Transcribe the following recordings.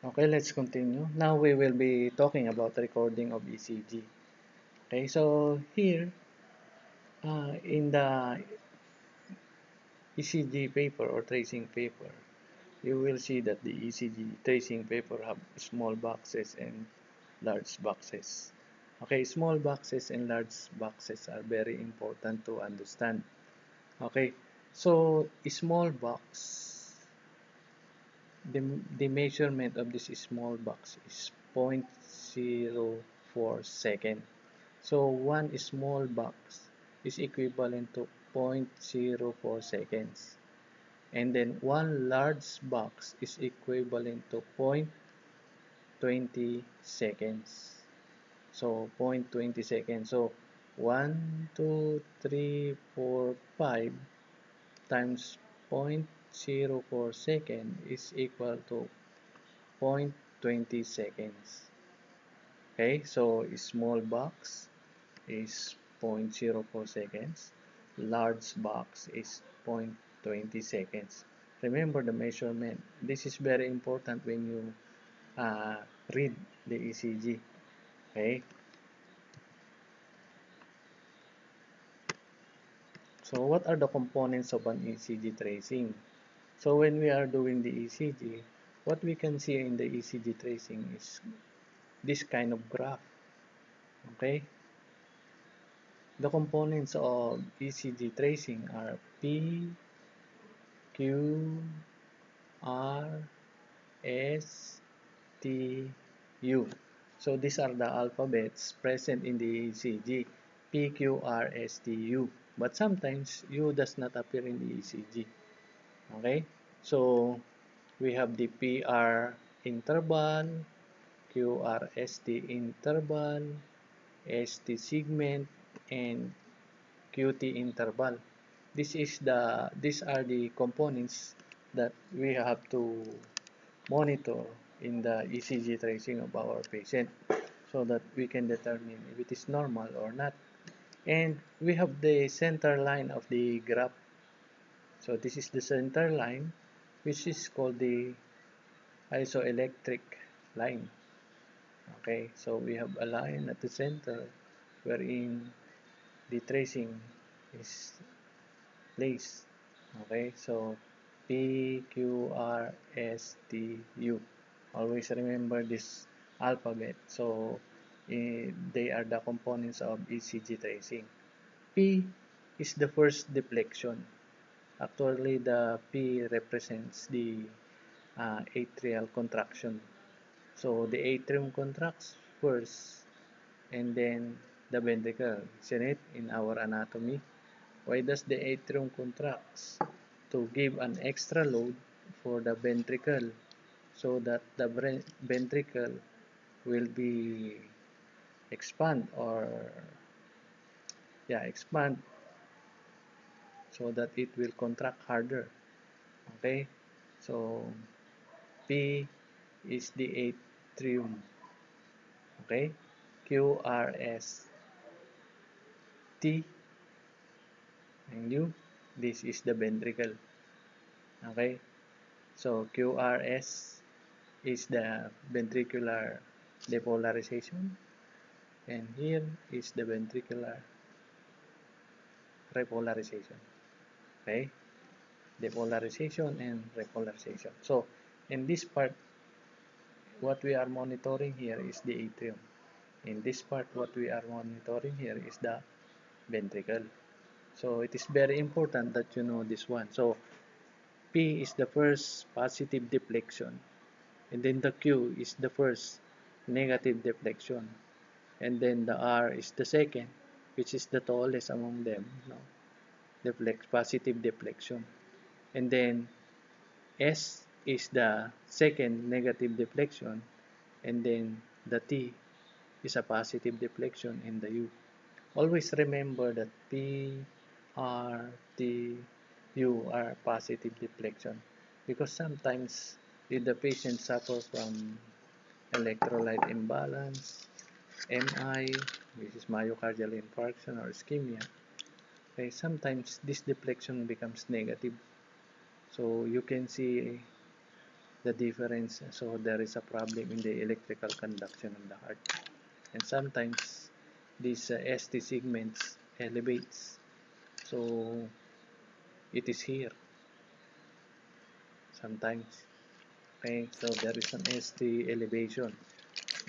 Okay, let's continue. Now we will be talking about recording of ECG. Okay, so here in the ECG paper or tracing paper, you will see that the ECG tracing paper have small boxes and large boxes. Okay, small boxes and large boxes are very important to understand. Okay, so small box, the measurement of this small box is 0.04 second. So one small box is equivalent to 0.04 seconds. And then one large box is equivalent to 0.20 seconds. So 0.20 seconds. So 1, 2, 3, 4, 5 times 0.04 second is equal to 0.20 seconds. Okay, so a small box is 0.04 seconds. Large box is 0.20 seconds. Remember the measurement. This is very important when you read the ECG. Okay. So what are the components of an ECG tracing? So when we are doing the ECG, what we can see in the ECG tracing is this kind of graph. Okay. The components of ECG tracing are P, Q, R, S, T, U. So these are the alphabets present in the ECG, P, Q, R, S, T, U. But sometimes U does not appear in the ECG. Okay? So we have the PR interval, QRST interval, ST segment, and QT interval. These are the components that we have to monitor in the ECG tracing of our patient so that we can determine if it is normal or not. And we have the center line of the graph. So this is the center line, which is called the isoelectric line. Okay, so we have a line at the center wherein the tracing is placed. Okay, so P, Q, R, S, T, U. Always remember this alphabet. So they are the components of ECG tracing. P is the first deflection. Actually, the P represents the atrial contraction. So the atrium contracts first and then the ventricle. Isn't it in our anatomy? Why does the atrium contracts? To give an extra load for the ventricle so that the ventricle will be expand or expand so that it will contract harder. Okay, so P is the atrium. Okay, QRS T and U, this is the ventricle. Okay, so QRS is the ventricular depolarization, and here is the ventricular repolarization. Okay, depolarization and repolarization. So in this part, what we are monitoring here is the atrium. In this part, what we are monitoring here is the ventricle. So it is very important that you know this one. So P is the first positive deflection, and then the Q is the first negative deflection, and then the R is the second, which is the tallest among them, no? Positive deflection, and then S is the second negative deflection, and then the T is a positive deflection in the U. Always remember that P, R, T, U are positive deflection because sometimes if the patient suffer from electrolyte imbalance, MI, which is myocardial infarction or ischemia, okay, sometimes this deflection becomes negative. So you can see the difference. So there is a problem in the electrical conduction of the heart. And sometimes these ST segments elevates. So it is here sometimes. Okay, so there is an ST elevation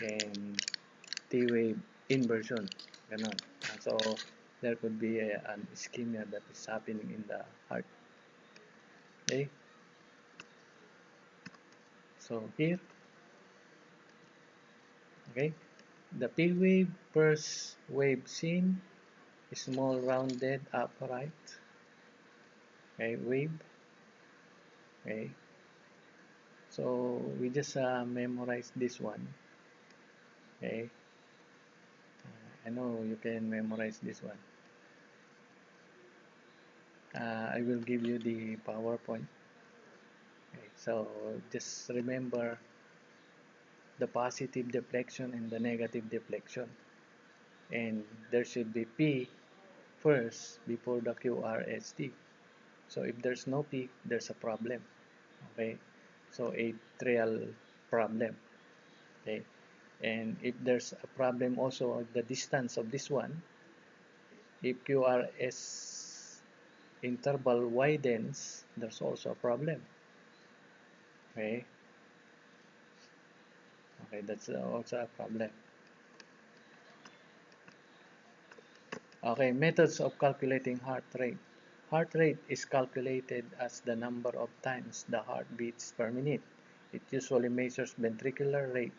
and T wave inversion. Ganon. So there could be an ischemia that is happening in the heart. Okay, so here, okay, the P wave first wave seen, small rounded upright, okay, wave. Okay, so we just memorize this one. Okay, I know you can memorize this one. I will give you the PowerPoint. Okay, so just remember the positive deflection and the negative deflection, and there should be P first before the QRST. So if there's no P, there's a problem. Okay, so atrial problem. Okay, and if there's a problem also of the distance of this one, if QRS interval widens, there's also a problem. Okay, okay, that's also a problem. Okay, methods of calculating heart rate. Heart rate is calculated as the number of times the heart beats per minute. It usually measures ventricular rate,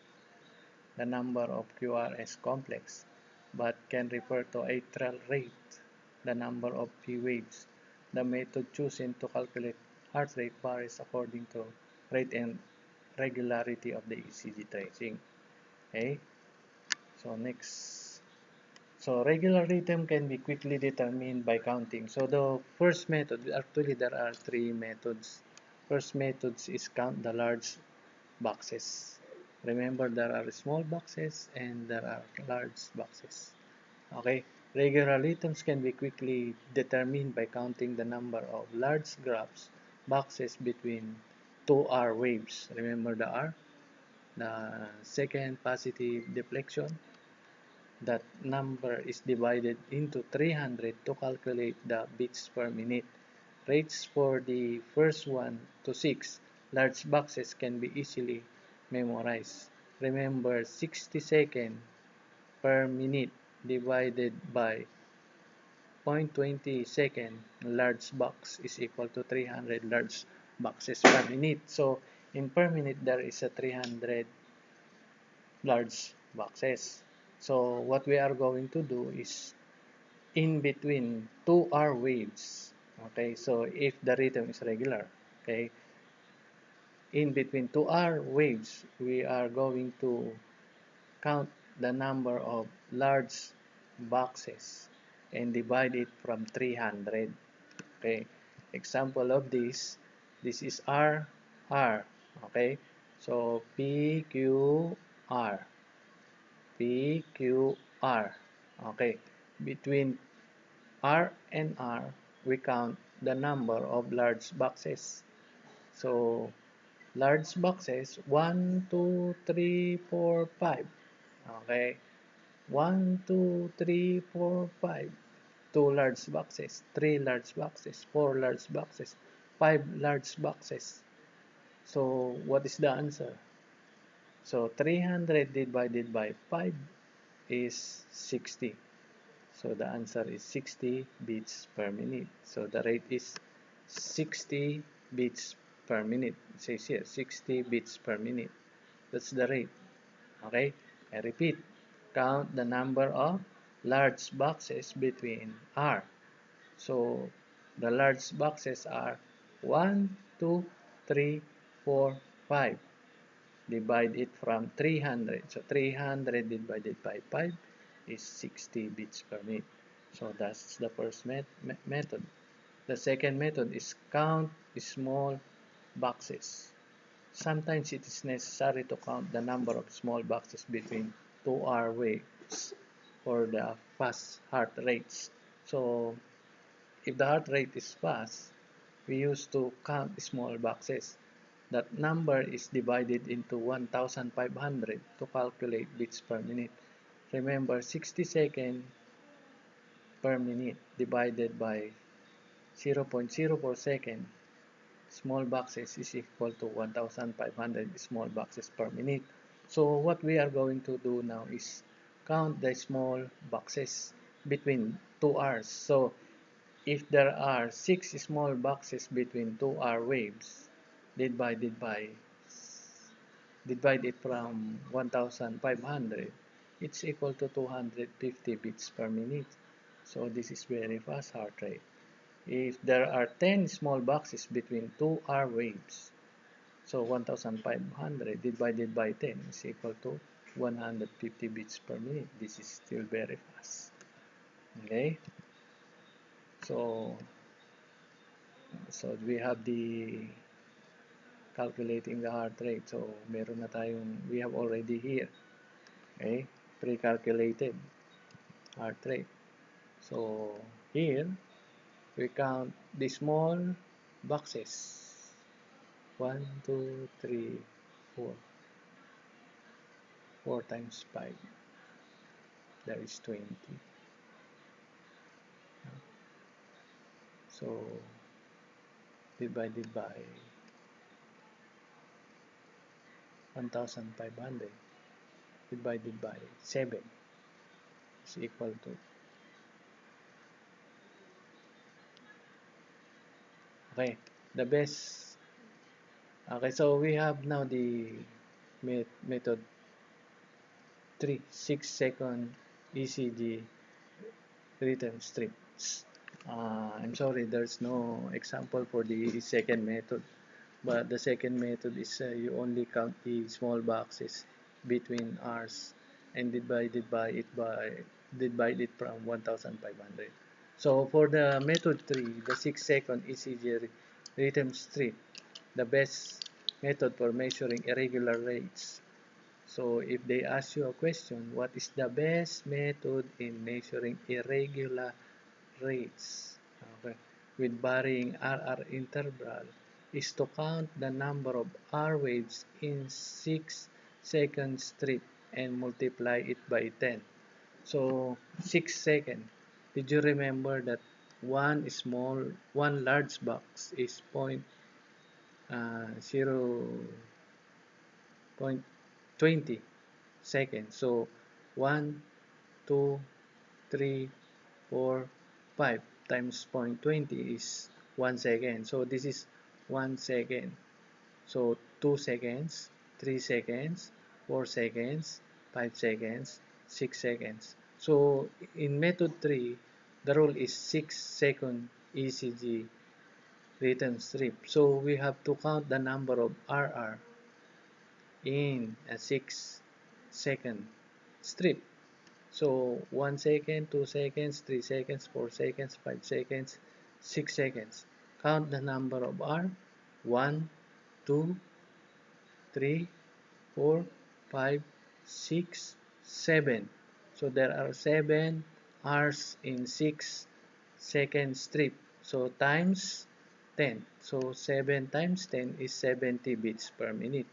the number of QRS complex, but can refer to atrial rate, the number of P waves. The method chosen to calculate heart rate varies according to rate and regularity of the ECG tracing. Okay, so next. So regular rhythm can be quickly determined by counting. So the first method, actually there are three methods. First method is count the large boxes. Remember there are small boxes and there are large boxes. Okay, regular rhythms can be quickly determined by counting the number of large graphs boxes between two R waves. Remember the R? The second positive deflection. That number is divided into 300 to calculate the beats per minute. Rates for the first 1 to 6 large boxes can be easily memorized. Remember 60 seconds per minute divided by 0.20 second large box is equal to 300 large boxes per minute. So in per minute there is a 300 large boxes. So what we are going to do is in between two R waves. Okay, so if the rhythm is regular, okay, in between two R waves, we are going to count the number of large boxes and divide it from 300. Okay, example of this is R. Okay, so PQR. Okay, between R and R, we count the number of large boxes. So, large boxes, 1, 2, 3, 4, 5. Okay, 1, 2, 3, 4, 5. 2 large boxes, 3 large boxes, 4 large boxes, 5 large boxes. So, what is the answer? So, 300 divided by 5 is 60. So the answer is 60 beats per minute. So the rate is 60 beats per minute. It says here 60 beats per minute. That's the rate. Okay? I repeat. Count the number of large boxes between R. So the large boxes are 1, 2, 3, 4, 5. Divide it from 300. So 300 divided by 5 is 60 bits per minute. So that's the first method. The second method is count small boxes. Sometimes it is necessary to count the number of small boxes between two R waves for the fast heart rates. So if the heart rate is fast, we used to count small boxes. That number is divided into 1500 to calculate beats per minute. Remember, 60 seconds per minute divided by 0.04 seconds small boxes is equal to 1500 small boxes per minute. So what we are going to do now is count the small boxes between 2 R's. So if there are 6 small boxes between 2 R waves divided by divided from 1500, it's equal to 250 beats per minute. So this is very fast heart rate. If there are 10 small boxes between 2 R waves, so 1500 divided by 10 is equal to 150 beats per minute. This is still very fast. Okay? So, so we have the calculating the heart rate. So, meron na tayong, we have already here. Okay? Pre-calculated heart rate. So, here, we count the small boxes. 1, 2, 3, 4. 4 times 5, that is 20. So divided by 1500 divided by 7 is equal to, okay, the best. Okay, so we have now the method 3, 6-second ECG rhythm strips. I'm sorry, there's no example for the second method. But the second method is you only count the small boxes between R's and divide it from 1500. So for the method 3, the 6-second ECG rhythm strip, the best method for measuring irregular rates. So if they ask you a question, what is the best method in measuring irregular rates, okay, with varying RR interval, is to count the number of R waves in 6-second strip and multiply it by 10. So 6 seconds. Did you remember that one large box is 0.20 seconds? So 1, 2, 3, 4, 5 times 0.20 is 1 second. So this is 1 second. So 2 seconds, 3 seconds, 4 seconds, 5 seconds, 6 seconds. So in method 3, the rule is 6-second ECG rhythm strip. So we have to count the number of RR in a 6-second strip. So 1 second, 2 seconds, 3 seconds, 4 seconds, 5 seconds, 6 seconds. Count the number of R. 1, 2, 3, 4, 5, 6, 7. So there are 7 R's in 6-second strip. So times 10. So 7 times 10 is 70 beats per minute.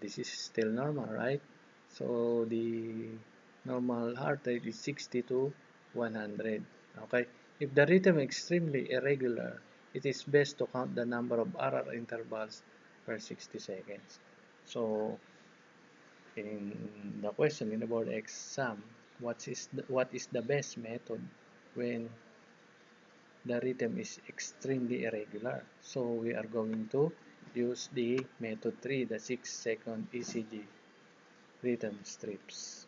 This is still normal, right? So the normal heart rate is 60 to 100. Okay. If the rhythm is extremely irregular, it is best to count the number of RR intervals per 60 seconds. So in the question in the board exam, what is the best method when the rhythm is extremely irregular? So we are going to use the method 3, the 6-second ECG rhythm strips.